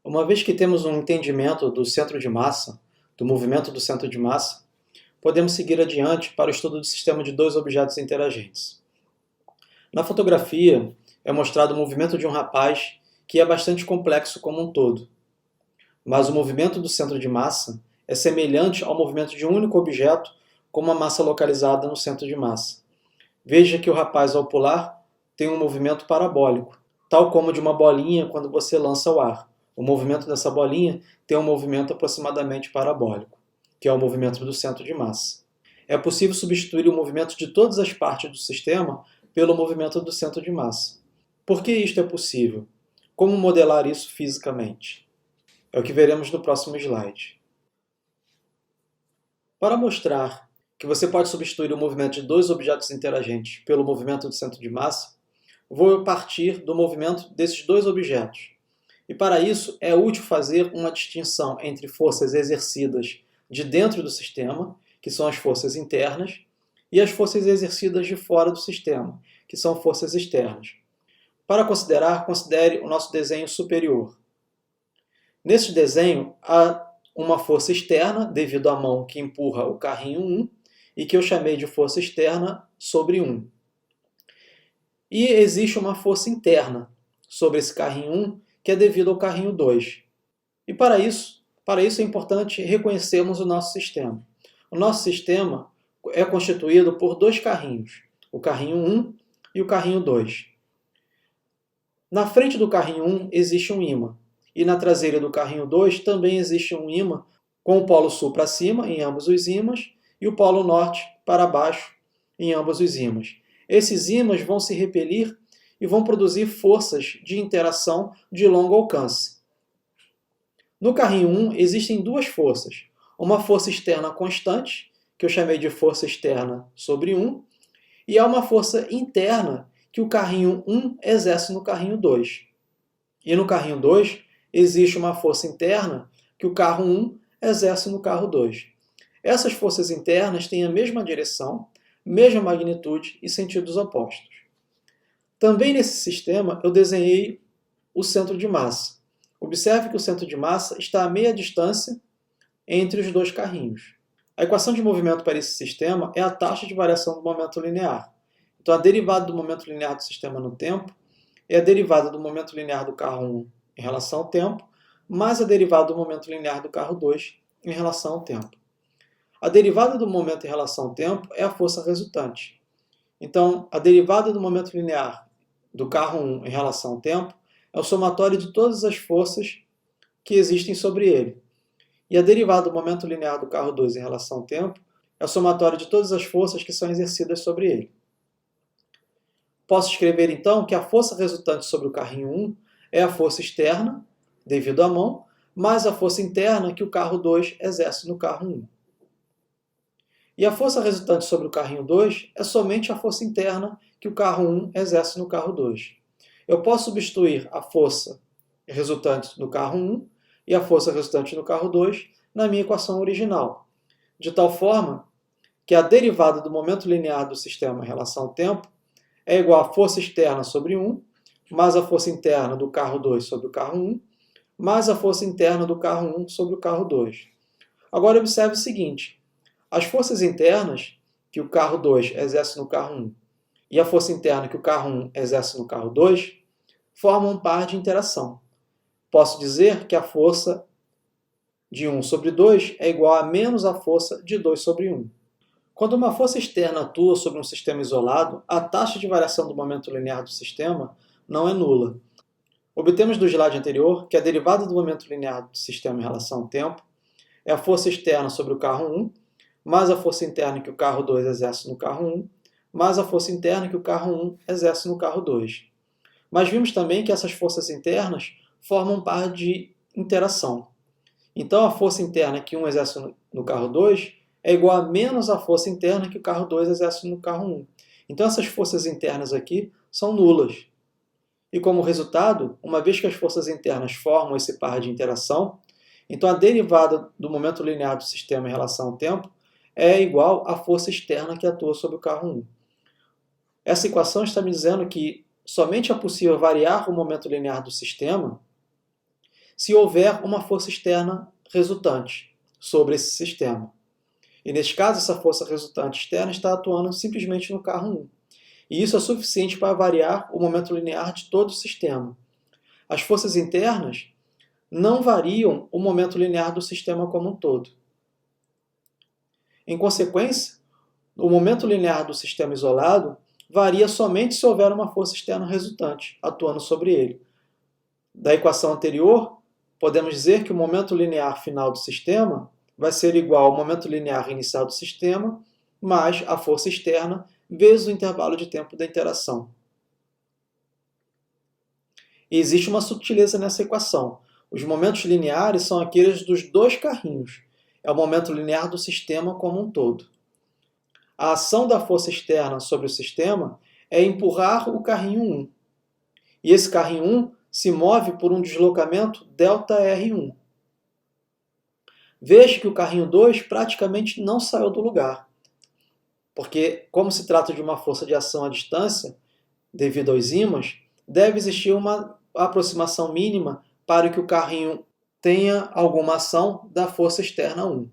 Uma vez que temos um entendimento do centro de massa, do movimento do centro de massa, podemos seguir adiante para o estudo do sistema de dois objetos interagentes. Na fotografia é mostrado o movimento de um rapaz que é bastante complexo como um todo, mas o movimento do centro de massa é semelhante ao movimento de um único objeto com uma massa localizada no centro de massa. Veja que o rapaz, ao pular, tem um movimento parabólico, tal como de uma bolinha quando você lança o ar. O movimento dessa bolinha tem um movimento aproximadamente parabólico, que é o movimento do centro de massa. É possível substituir o movimento de todas as partes do sistema pelo movimento do centro de massa. Por que isto é possível? Como modelar isso fisicamente? É o que veremos no próximo slide. Para mostrar que você pode substituir o movimento de dois objetos interagentes pelo movimento do centro de massa, vou partir do movimento desses dois objetos. E para isso é útil fazer uma distinção entre forças exercidas de dentro do sistema, que são as forças internas, e as forças exercidas de fora do sistema, que são forças externas. Para considerar, considere o nosso desenho superior. Nesse desenho, há uma força externa, devido à mão que empurra o carrinho 1, e que eu chamei de força externa sobre 1. E existe uma força interna sobre esse carrinho 1, que é devido ao carrinho 2. E para isso é importante reconhecermos o nosso sistema. O nosso sistema é constituído por dois carrinhos, o carrinho 1 e o carrinho 2. Na frente do carrinho 1 existe um ímã, e na traseira do carrinho 2 também existe um ímã com o polo sul para cima em ambos os ímãs e o polo norte para baixo em ambos os ímãs. Esses ímãs vão se repelir e vão produzir forças de interação de longo alcance. No carrinho 1 existem duas forças, uma força externa constante, que eu chamei de força externa sobre 1, e há uma força interna que o carrinho 1 exerce no carrinho 2. E no carrinho 2 existe uma força interna que o carro 1 exerce no carro 2. Essas forças internas têm a mesma direção, mesma magnitude e sentidos opostos. Também nesse sistema eu desenhei o centro de massa. Observe que o centro de massa está a meia distância entre os dois carrinhos. A equação de movimento para esse sistema é a taxa de variação do momento linear. Então a derivada do momento linear do sistema no tempo é a derivada do momento linear do carro 1 em relação ao tempo, mais a derivada do momento linear do carro 2 em relação ao tempo. A derivada do momento em relação ao tempo é a força resultante. Então, a derivada do momento linear do carro 1 em relação ao tempo é o somatório de todas as forças que existem sobre ele. E a derivada do momento linear do carro 2 em relação ao tempo é o somatório de todas as forças que são exercidas sobre ele. Posso escrever, então, que a força resultante sobre o carrinho 1 é a força externa, devido à mão, mais a força interna que o carro 2 exerce no carro 1. E a força resultante sobre o carrinho 2 é somente a força interna que o carro 1 exerce no carro 2. Eu posso substituir a força resultante no carro 1 e a força resultante no carro 2 na minha equação original, de tal forma que a derivada do momento linear do sistema em relação ao tempo é igual à força externa sobre 1, mais a força interna do carro 2 sobre o carro 1, mais a força interna do carro 1 sobre o carro 2. Agora observe o seguinte, as forças internas que o carro 2 exerce no carro 1 e a força interna que o carro 1 exerce no carro 2 formam um par de interação. Posso dizer que a força de 1 sobre 2 é igual a menos a força de 2 sobre 1. Quando uma força externa atua sobre um sistema isolado, a taxa de variação do momento linear do sistema não é nula. Obtemos do slide anterior que a derivada do momento linear do sistema em relação ao tempo é a força externa sobre o carro 1, mais a força interna que o carro 2 exerce no carro 1, mais a força interna que o carro 1 exerce no carro 2. Mas vimos também que essas forças internas formam um par de interação. Então a força interna que 1 exerce no carro 2 é igual a menos a força interna que o carro 2 exerce no carro 1. Então essas forças internas aqui são nulas. E como resultado, uma vez que as forças internas formam esse par de interação, então a derivada do momento linear do sistema em relação ao tempo é igual à força externa que atua sobre o carro 1. Essa equação está me dizendo que somente é possível variar o momento linear do sistema se houver uma força externa resultante sobre esse sistema. E neste caso, essa força resultante externa está atuando simplesmente no carro 1. E isso é suficiente para variar o momento linear de todo o sistema. As forças internas não variam o momento linear do sistema como um todo. Em consequência, o momento linear do sistema isolado varia somente se houver uma força externa resultante atuando sobre ele. Da equação anterior, podemos dizer que o momento linear final do sistema vai ser igual ao momento linear inicial do sistema mais a força externa vezes o intervalo de tempo da interação. E existe uma sutileza nessa equação. Os momentos lineares são aqueles dos dois carrinhos. É o momento linear do sistema como um todo. A ação da força externa sobre o sistema é empurrar o carrinho 1. E esse carrinho 1 se move por um deslocamento ΔR1. Veja que o carrinho 2 praticamente não saiu do lugar, porque, como se trata de uma força de ação à distância, devido aos ímãs, deve existir uma aproximação mínima para que o carrinho tenha alguma ação da força externa 1,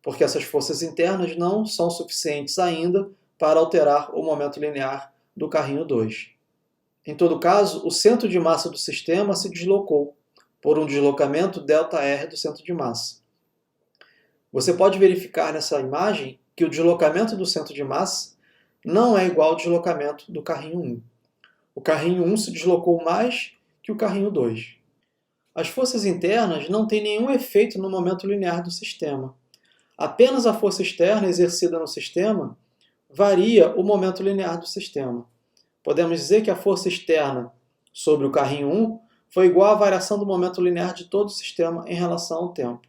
porque essas forças internas não são suficientes ainda para alterar o momento linear do carrinho 2. Em todo caso, o centro de massa do sistema se deslocou por um deslocamento ΔR do centro de massa. Você pode verificar nessa imagem que o deslocamento do centro de massa não é igual ao deslocamento do carrinho 1. O carrinho 1 se deslocou mais que o carrinho 2. As forças internas não têm nenhum efeito no momento linear do sistema. Apenas a força externa exercida no sistema varia o momento linear do sistema. Podemos dizer que a força externa sobre o carrinho 1 foi igual à variação do momento linear de todo o sistema em relação ao tempo.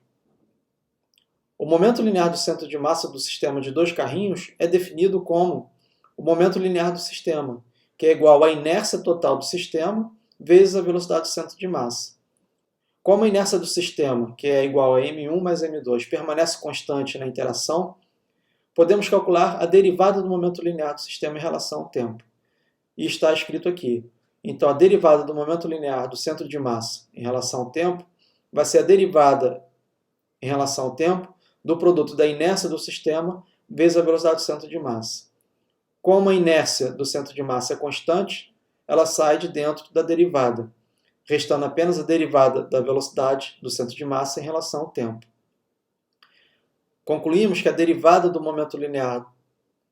O momento linear do centro de massa do sistema de dois carrinhos é definido como o momento linear do sistema, que é igual à inércia total do sistema vezes a velocidade do centro de massa. Como a inércia do sistema, que é igual a m1 mais m2, permanece constante na interação, podemos calcular a derivada do momento linear do sistema em relação ao tempo. E está escrito aqui. Então, a derivada do momento linear do centro de massa em relação ao tempo vai ser a derivada em relação ao tempo do produto da inércia do sistema vezes a velocidade do centro de massa. Como a inércia do centro de massa é constante, ela sai de dentro da derivada, restando apenas a derivada da velocidade do centro de massa em relação ao tempo. Concluímos que a derivada do momento linear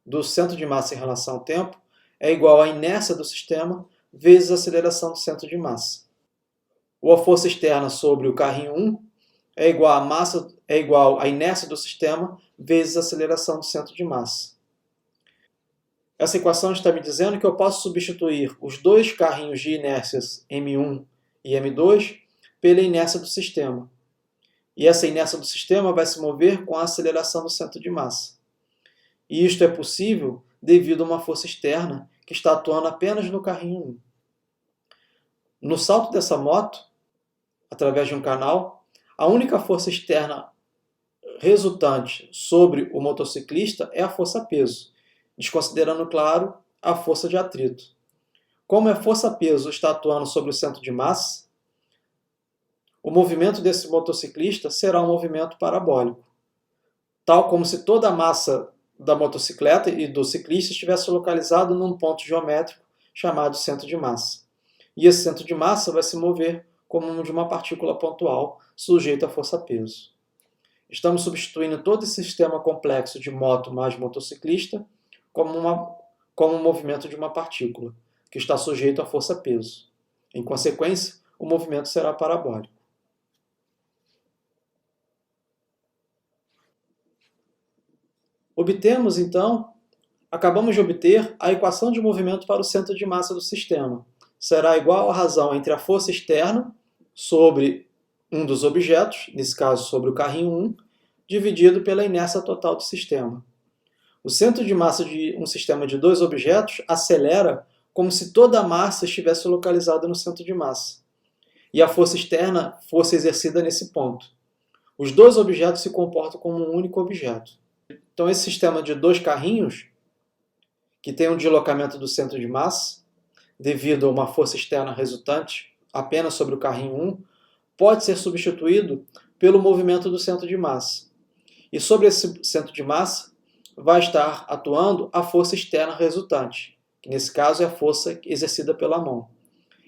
do centro de massa em relação ao tempo é igual à inércia do sistema vezes a aceleração do centro de massa. Ou a força externa sobre o carrinho 1 é igual à inércia do sistema vezes a aceleração do centro de massa. Essa equação está me dizendo que eu posso substituir os dois carrinhos de inércias M1 e M2 pela inércia do sistema. E essa inércia do sistema vai se mover com a aceleração do centro de massa. E isto é possível devido a uma força externa que está atuando apenas no carrinho 1. No salto dessa moto, através de um canal, a única força externa resultante sobre o motociclista é a força-peso, desconsiderando, claro, a força de atrito. Como a força-peso está atuando sobre o centro de massa, o movimento desse motociclista será um movimento parabólico, tal como se toda a massa da motocicleta e do ciclista estivesse localizado num ponto geométrico chamado centro de massa. E esse centro de massa vai se mover como de uma partícula pontual sujeita à força-peso. Estamos substituindo todo esse sistema complexo de moto mais motociclista como um movimento de uma partícula, que está sujeito à força-peso. Em consequência, o movimento será parabólico. Acabamos de obter a equação de movimento para o centro de massa do sistema. Será igual à razão entre a força externa sobre um dos objetos, nesse caso sobre o carrinho 1, dividido pela inércia total do sistema. O centro de massa de um sistema de dois objetos acelera como se toda a massa estivesse localizada no centro de massa, e a força externa fosse exercida nesse ponto. Os dois objetos se comportam como um único objeto. Então, esse sistema de dois carrinhos, que tem um deslocamento do centro de massa, devido a uma força externa resultante apenas sobre o carrinho 1, pode ser substituído pelo movimento do centro de massa. E sobre esse centro de massa vai estar atuando a força externa resultante, que nesse caso é a força exercida pela mão.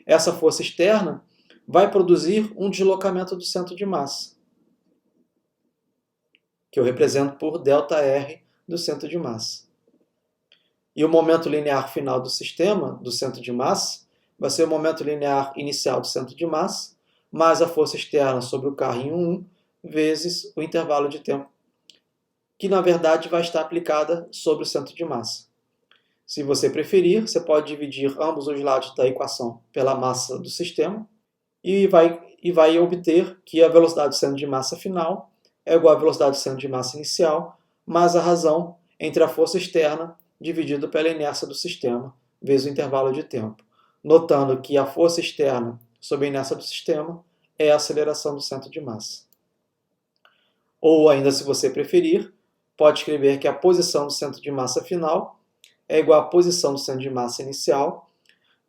Essa força externa vai produzir um deslocamento do centro de massa, que eu represento por ΔR do centro de massa. E o momento linear final do sistema, do centro de massa, vai ser o momento linear inicial do centro de massa, mais a força externa sobre o carrinho 1, vezes o intervalo de tempo, que na verdade vai estar aplicada sobre o centro de massa. Se você preferir, você pode dividir ambos os lados da equação pela massa do sistema e vai obter que a velocidade do centro de massa final é igual à velocidade do centro de massa inicial, mais a razão entre a força externa dividido pela inércia do sistema, vezes o intervalo de tempo. Notando que a força externa sobre a inércia do sistema é a aceleração do centro de massa. Ou ainda, se você preferir, pode escrever que a posição do centro de massa final é igual à posição do centro de massa inicial,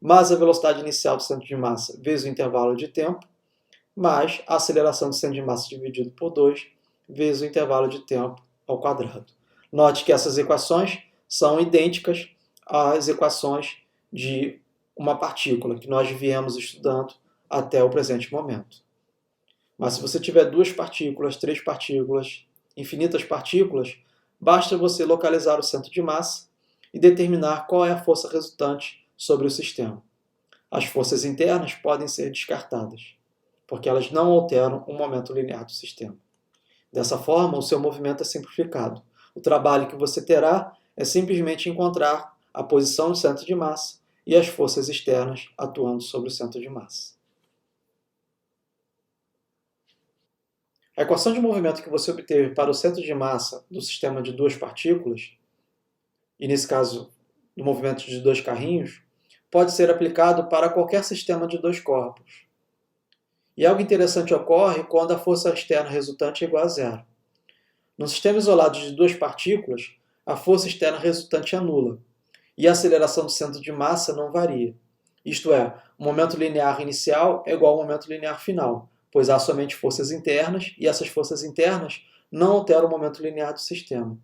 mais a velocidade inicial do centro de massa vezes o intervalo de tempo, mais a aceleração do centro de massa dividido por 2, vezes o intervalo de tempo ao quadrado. Note que essas equações são idênticas às equações de uma partícula que nós viemos estudando até o presente momento. Mas se você tiver 2 partículas, 3 partículas, infinitas partículas, basta você localizar o centro de massa e determinar qual é a força resultante sobre o sistema. As forças internas podem ser descartadas, porque elas não alteram o momento linear do sistema. Dessa forma, o seu movimento é simplificado. O trabalho que você terá é simplesmente encontrar a posição do centro de massa e as forças externas atuando sobre o centro de massa. A equação de movimento que você obteve para o centro de massa do sistema de 2 partículas, e nesse caso do movimento de 2 carrinhos, pode ser aplicado para qualquer sistema de 2 corpos. E algo interessante ocorre quando a força externa resultante é igual a zero. No sistema isolado de 2 partículas, a força externa resultante é nula, e a aceleração do centro de massa não varia. Isto é, o momento linear inicial é igual ao momento linear final, pois há somente forças internas, e essas forças internas não alteram o momento linear do sistema.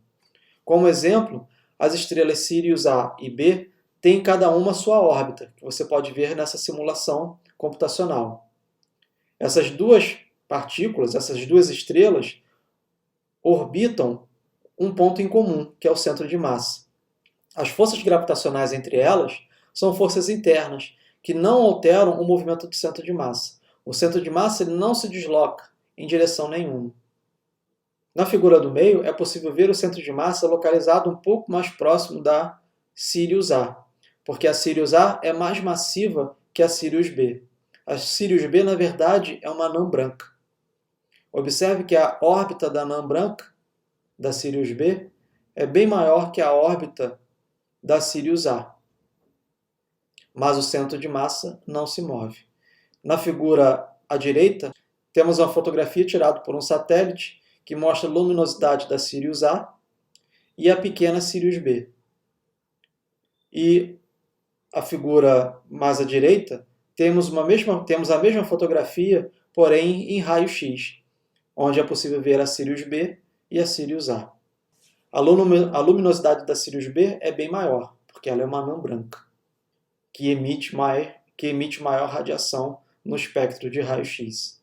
Como exemplo, as estrelas Sirius A e B têm cada uma sua órbita, que você pode ver nessa simulação computacional. Essas 2 partículas, essas 2 estrelas, orbitam um ponto em comum, que é o centro de massa. As forças gravitacionais entre elas são forças internas, que não alteram o movimento do centro de massa. O centro de massa ele não se desloca em direção nenhuma. Na figura do meio, é possível ver o centro de massa localizado um pouco mais próximo da Sirius A, porque a Sirius A é mais massiva que a Sirius B. A Sirius B, na verdade, é uma anã branca. Observe que a órbita da anã branca, da Sirius B, é bem maior que a órbita da Sirius A. Mas o centro de massa não se move. Na figura à direita, temos uma fotografia tirada por um satélite que mostra a luminosidade da Sirius A e a pequena Sirius B. E a figura mais à direita, temos a mesma fotografia, porém em raio-x, onde é possível ver a Sirius B e a Sirius A. A luminosidade da Sirius B é bem maior, porque ela é uma anã branca, que emite maior radiação no espectro de raio-x.